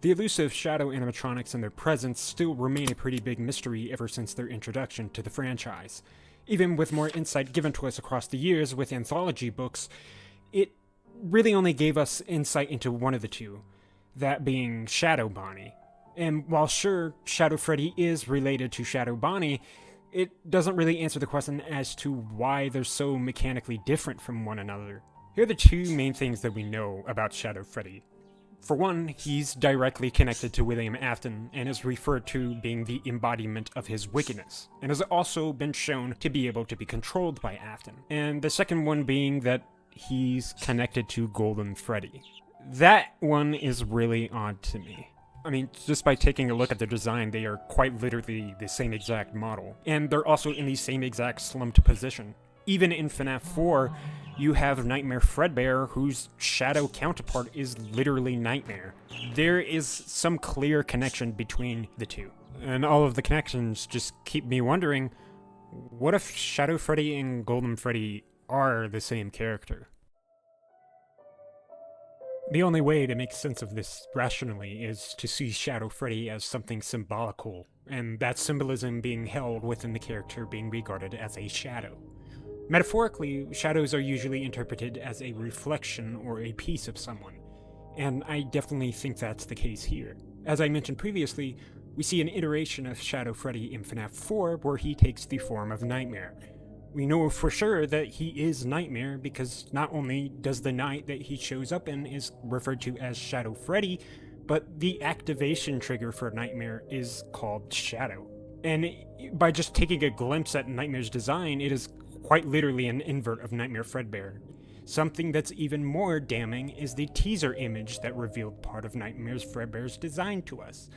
The elusive shadow animatronics and their presence still remain a pretty big mystery ever since their introduction to the franchise. Even with more insight given to us across the years with anthology books, it really only gave us insight into one of the two, that being Shadow Bonnie. And while sure, Shadow Freddy is related to Shadow Bonnie, it doesn't really answer the question as to why they're so mechanically different from one another. Here are the two main things that we know about Shadow Freddy. For one, he's directly connected to William Afton and is referred to being the embodiment of his wickedness, and has also been shown to be able to be controlled by Afton. And the second one being that he's connected to Golden Freddy. That one is really odd to me. I mean, just by taking a look at their design, they are quite literally the same exact model. And they're also in the same exact slumped position. Even in FNAF 4, you have Nightmare Fredbear, whose shadow counterpart is literally Nightmare. There is some clear connection between the two. And all of the connections just keep me wondering, what if Shadow Freddy and Golden Freddy are the same character? The only way to make sense of this rationally is to see Shadow Freddy as something symbolical, and that symbolism being held within the character being regarded as a shadow. Metaphorically, shadows are usually interpreted as a reflection or a piece of someone, and I definitely think that's the case here. As I mentioned previously, we see an iteration of Shadow Freddy in FNAF 4 where he takes the form of Nightmare. We know for sure that he is Nightmare because not only does the night that he shows up in is referred to as Shadow Freddy, but the activation trigger for Nightmare is called Shadow. And by just taking a glimpse at Nightmare's design, it is quite literally an invert of Nightmare Fredbear. Something that's even more damning is the teaser image that revealed part of Nightmare Fredbear's design to us.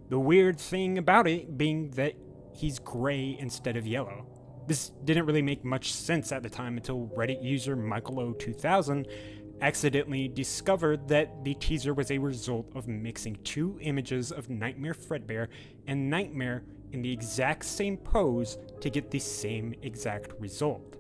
The weird thing about it being that he's gray instead of yellow. This didn't really make much sense at the time until Reddit user MichaelO2000 accidentally discovered that the teaser was a result of mixing two images of Nightmare Fredbear and Nightmare in the exact same pose to get the same exact result.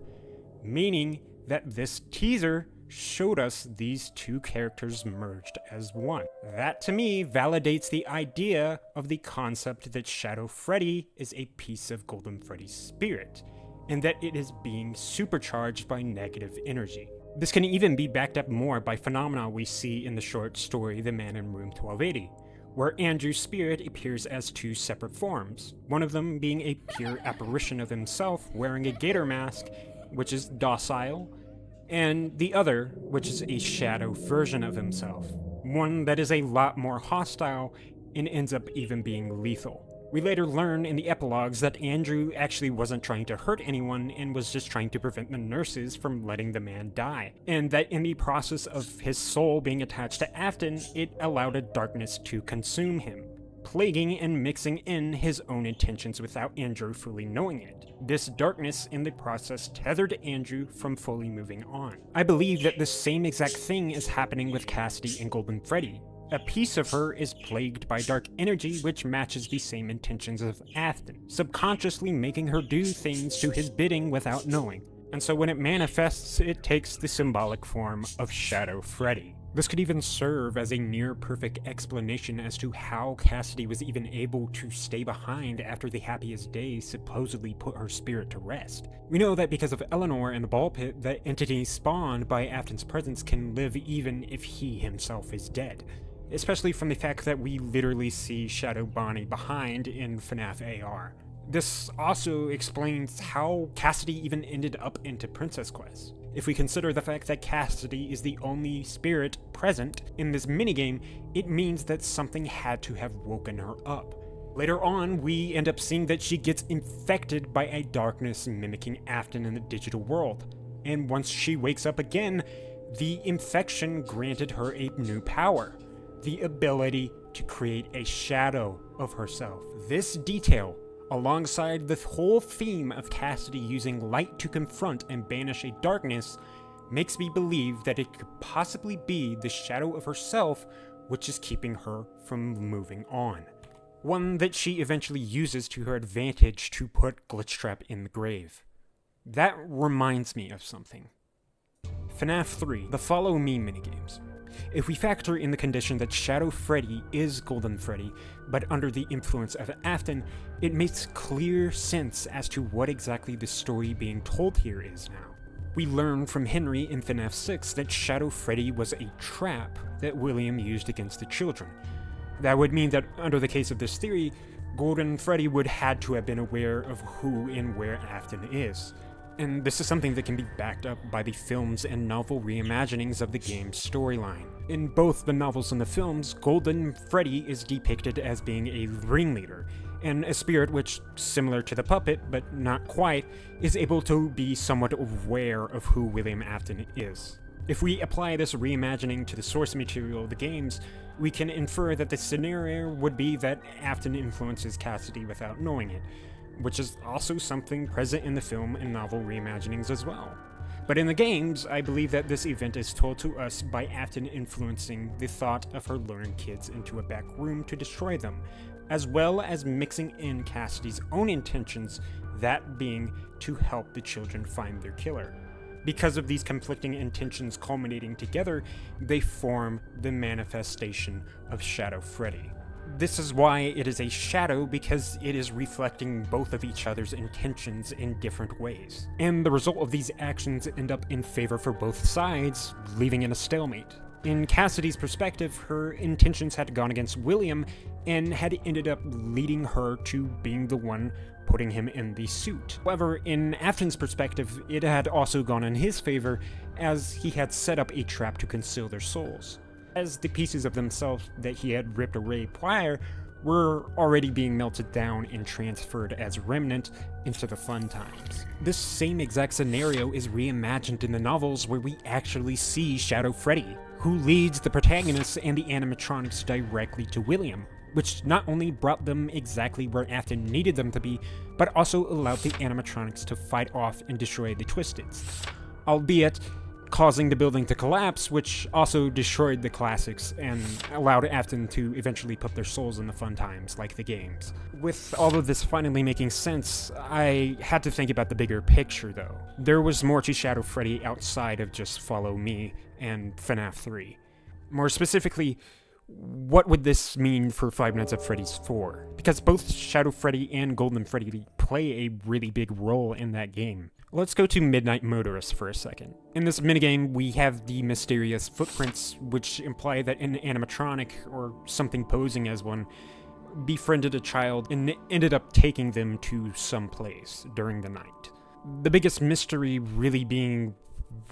Meaning that this teaser showed us these two characters merged as one. That to me validates the idea of the concept that Shadow Freddy is a piece of Golden Freddy's spirit, and that it is being supercharged by negative energy. This can even be backed up more by phenomena we see in the short story The Man in Room 1280, where Andrew's spirit appears as two separate forms, one of them being a pure apparition of himself wearing a gator mask, which is docile, and the other, which is a shadow version of himself, one that is a lot more hostile and ends up even being lethal. We later learn in the epilogues that Andrew actually wasn't trying to hurt anyone and was just trying to prevent the nurses from letting the man die, and that in the process of his soul being attached to Afton, it allowed a darkness to consume him, plaguing and mixing in his own intentions without Andrew fully knowing it. This darkness in the process tethered Andrew from fully moving on. I believe that the same exact thing is happening with Cassidy and Golden Freddy. A piece of her is plagued by dark energy which matches the same intentions of Afton, subconsciously making her do things to his bidding without knowing. And so when it manifests, it takes the symbolic form of Shadow Freddy. This could even serve as a near-perfect explanation as to how Cassidy was even able to stay behind after the Happiest Day supposedly put her spirit to rest. We know that because of Eleanor and the ball pit, that entities spawned by Afton's presence can live even if he himself is dead. Especially from the fact that we literally see Shadow Bonnie behind in FNAF AR. This also explains how Cassidy even ended up into Princess Quest. If we consider the fact that Cassidy is the only spirit present in this minigame, it means that something had to have woken her up. Later on, we end up seeing that she gets infected by a darkness mimicking Afton in the digital world. And once she wakes up again, the infection granted her a new power. The ability to create a shadow of herself. This detail, alongside the whole theme of Cassidy using light to confront and banish a darkness, makes me believe that it could possibly be the shadow of herself which is keeping her from moving on. One that she eventually uses to her advantage to put Glitchtrap in the grave. That reminds me of something. FNAF 3, the Follow Me minigames. If we factor in the condition that Shadow Freddy is Golden Freddy, but under the influence of Afton, it makes clear sense as to what exactly the story being told here is now. We learn from Henry in FNAF 6 that Shadow Freddy was a trap that William used against the children. That would mean that, under the case of this theory, Golden Freddy would had to have been aware of who and where Afton is. And this is something that can be backed up by the films and novel reimaginings of the game's storyline. In both the novels and the films, Golden Freddy is depicted as being a ringleader, and a spirit which, similar to the puppet, but not quite, is able to be somewhat aware of who William Afton is. If we apply this reimagining to the source material of the games, we can infer that the scenario would be that Afton influences Cassidy without knowing it, which is also something present in the film and novel reimaginings as well. But in the games, I believe that this event is told to us by Afton influencing the thought of her luring kids into a back room to destroy them, as well as mixing in Cassidy's own intentions, that being to help the children find their killer. Because of these conflicting intentions culminating together, they form the manifestation of Shadow Freddy. This is why it is a shadow, because it is reflecting both of each other's intentions in different ways. And the result of these actions end up in favor for both sides, leaving in a stalemate. In Cassidy's perspective, her intentions had gone against William and had ended up leading her to being the one putting him in the suit. However, in Afton's perspective, it had also gone in his favor, as he had set up a trap to conceal their souls, as the pieces of themselves that he had ripped away prior were already being melted down and transferred as remnant into the fun times. This same exact scenario is reimagined in the novels, where we actually see Shadow Freddy, who leads the protagonists and the animatronics directly to William, which not only brought them exactly where Afton needed them to be, but also allowed the animatronics to fight off and destroy the Twisteds, albeit causing the building to collapse, which also destroyed the classics and allowed Afton to eventually put their souls in the fun times, like the games. With all of this finally making sense, I had to think about the bigger picture though. There was more to Shadow Freddy outside of just Follow Me and FNAF 3. More specifically, what would this mean for Five Nights at Freddy's 4? Because both Shadow Freddy and Golden Freddy play a really big role in that game. Let's go to Midnight Motorist for a second. In this minigame, we have the mysterious footprints, which imply that an animatronic, or something posing as one, befriended a child and ended up taking them to some place during the night. The biggest mystery really being,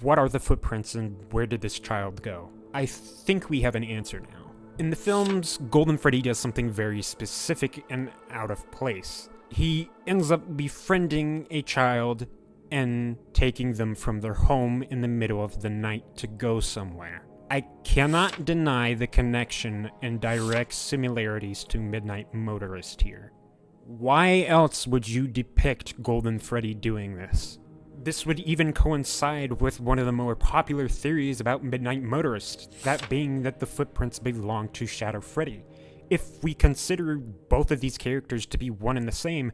what are the footprints and where did this child go? I think we have an answer now. In the films, Golden Freddy does something very specific and out of place. He ends up befriending a child and taking them from their home in the middle of the night to go somewhere. I cannot deny the connection and direct similarities to Midnight Motorist here. Why else would you depict Golden Freddy doing this? This would even coincide with one of the more popular theories about Midnight Motorist, that being that the footprints belong to Shadow Freddy. If we consider both of these characters to be one and the same,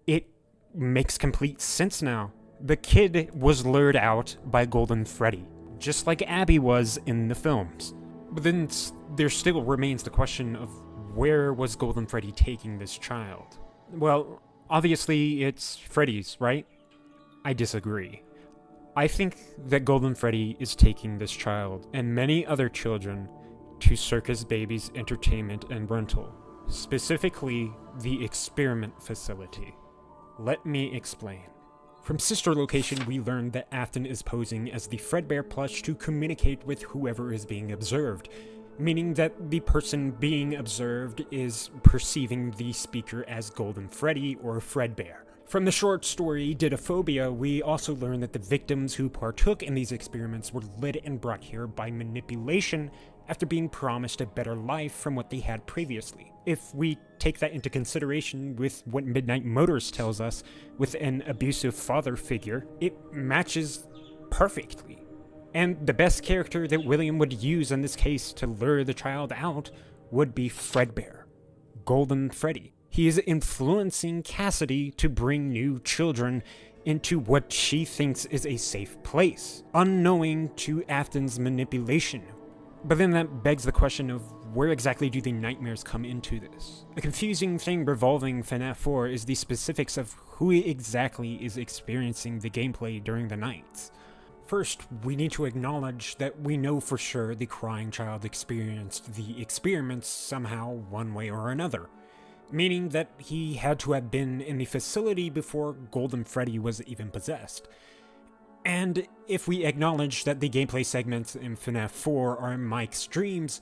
it makes complete sense now. The kid was lured out by Golden Freddy, just like Abby was in the films. But then there still remains the question of, where was Golden Freddy taking this child? Well, obviously it's Freddy's, right? I disagree. I think that Golden Freddy is taking this child and many other children to Circus Baby's entertainment and rental, specifically the experiment facility. Let me explain. From Sister Location, we learned that Afton is posing as the Fredbear plush to communicate with whoever is being observed, meaning that the person being observed is perceiving the speaker as Golden Freddy or Fredbear. From the short story Didophobia, we also learn that the victims who partook in these experiments were led and brought here by manipulation after being promised a better life from what they had previously. If we take that into consideration with what Midnight Motorist tells us, with an abusive father figure, it matches perfectly. And the best character that William would use in this case to lure the child out would be Fredbear, Golden Freddy. He is influencing Cassidy to bring new children into what she thinks is a safe place, unknowing to Afton's manipulation, But then that begs the question of where exactly do the nightmares come into this? A confusing thing revolving FNAF 4 is the specifics of who exactly is experiencing the gameplay during the nights. First, we need to acknowledge that we know for sure the crying child experienced the experiments somehow one way or another, meaning that he had to have been in the facility before Golden Freddy was even possessed. And if we acknowledge that the gameplay segments in FNAF 4 are Mike's dreams,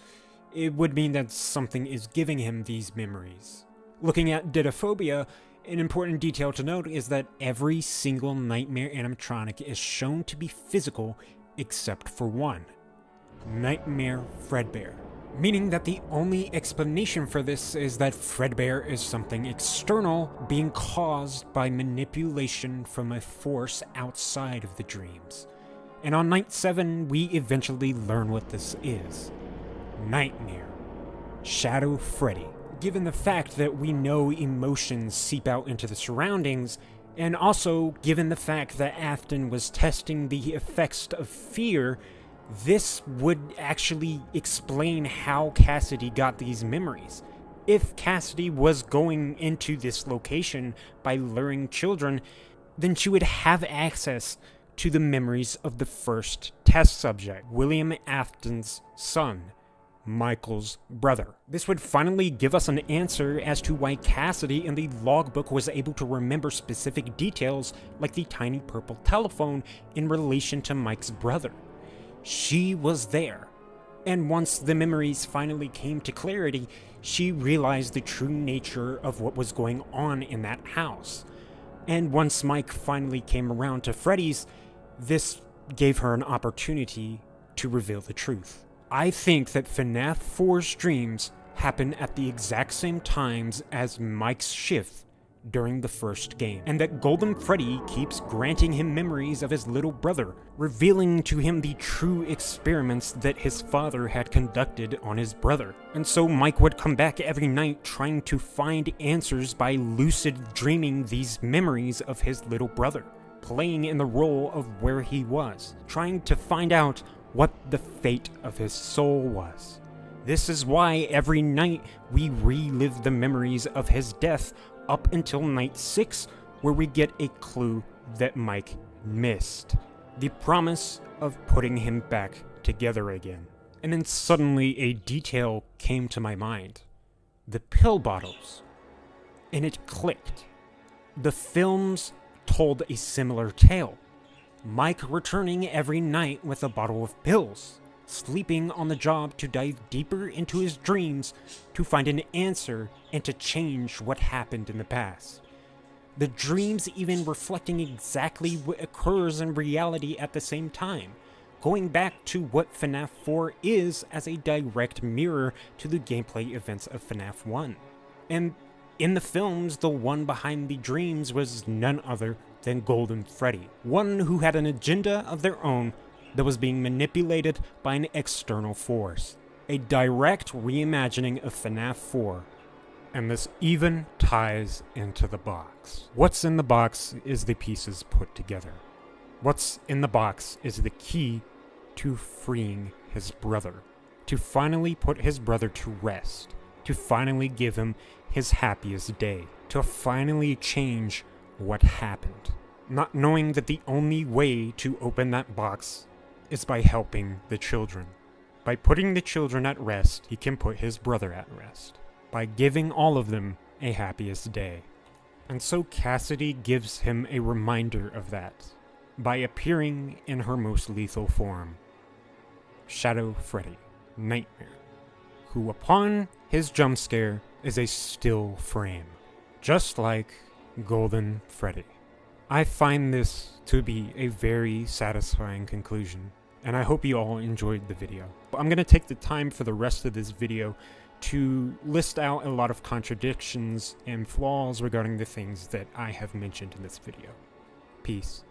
it would mean that something is giving him these memories. Looking at Didophobia, an important detail to note is that every single nightmare animatronic is shown to be physical except for one, Nightmare Fredbear. Meaning that the only explanation for this is that Fredbear is something external being caused by manipulation from a force outside of the dreams. And on night 7, we eventually learn what this is. Nightmare. Shadow Freddy. Given the fact that we know emotions seep out into the surroundings, and also given the fact that Afton was testing the effects of fear, this would actually explain how Cassidy got these memories. If Cassidy was going into this location by luring children, then she would have access to the memories of the first test subject, William Afton's son, Michael's brother. This would finally give us an answer as to why Cassidy in the logbook was able to remember specific details like the tiny purple telephone in relation to Mike's brother. She was there, and once the memories finally came to clarity, she realized the true nature of what was going on in that house. And once Mike finally came around to Freddy's, this gave her an opportunity to reveal the truth. I think that FNAF 4's dreams happen at the exact same times as Mike's shift during the first game, and that Golden Freddy keeps granting him memories of his little brother, revealing to him the true experiments that his father had conducted on his brother. And so Mike would come back every night trying to find answers by lucid dreaming these memories of his little brother, playing in the role of where he was, trying to find out what the fate of his soul was. This is why every night we relive the memories of his death up until night 6, where we get a clue that Mike missed. The promise of putting him back together again. And then suddenly a detail came to my mind. The pill bottles. And it clicked. The films told a similar tale. Mike returning every night with a bottle of pills, sleeping on the job to dive deeper into his dreams to find an answer and to change what happened in the past. The dreams even reflecting exactly what occurs in reality at the same time, going back to what FNAF 4 is as a direct mirror to the gameplay events of FNAF 1. And in the films, the one behind the dreams was none other than Golden Freddy, one who had an agenda of their own that was being manipulated by an external force. A direct reimagining of FNAF 4. And this even ties into the box. What's in the box is the pieces put together. What's in the box is the key to freeing his brother. To finally put his brother to rest. To finally give him his happiest day. To finally change what happened. Not knowing that the only way to open that box is by helping the children. By putting the children at rest, he can put his brother at rest. By giving all of them a happiest day. And so Cassidy gives him a reminder of that, by appearing in her most lethal form. Shadow Freddy, Nightmare, who upon his jump scare is a still frame, just like Golden Freddy. I find this to be a very satisfying conclusion, and I hope you all enjoyed the video. I'm going to take the time for the rest of this video to list out a lot of contradictions and flaws regarding the things that I have mentioned in this video. Peace.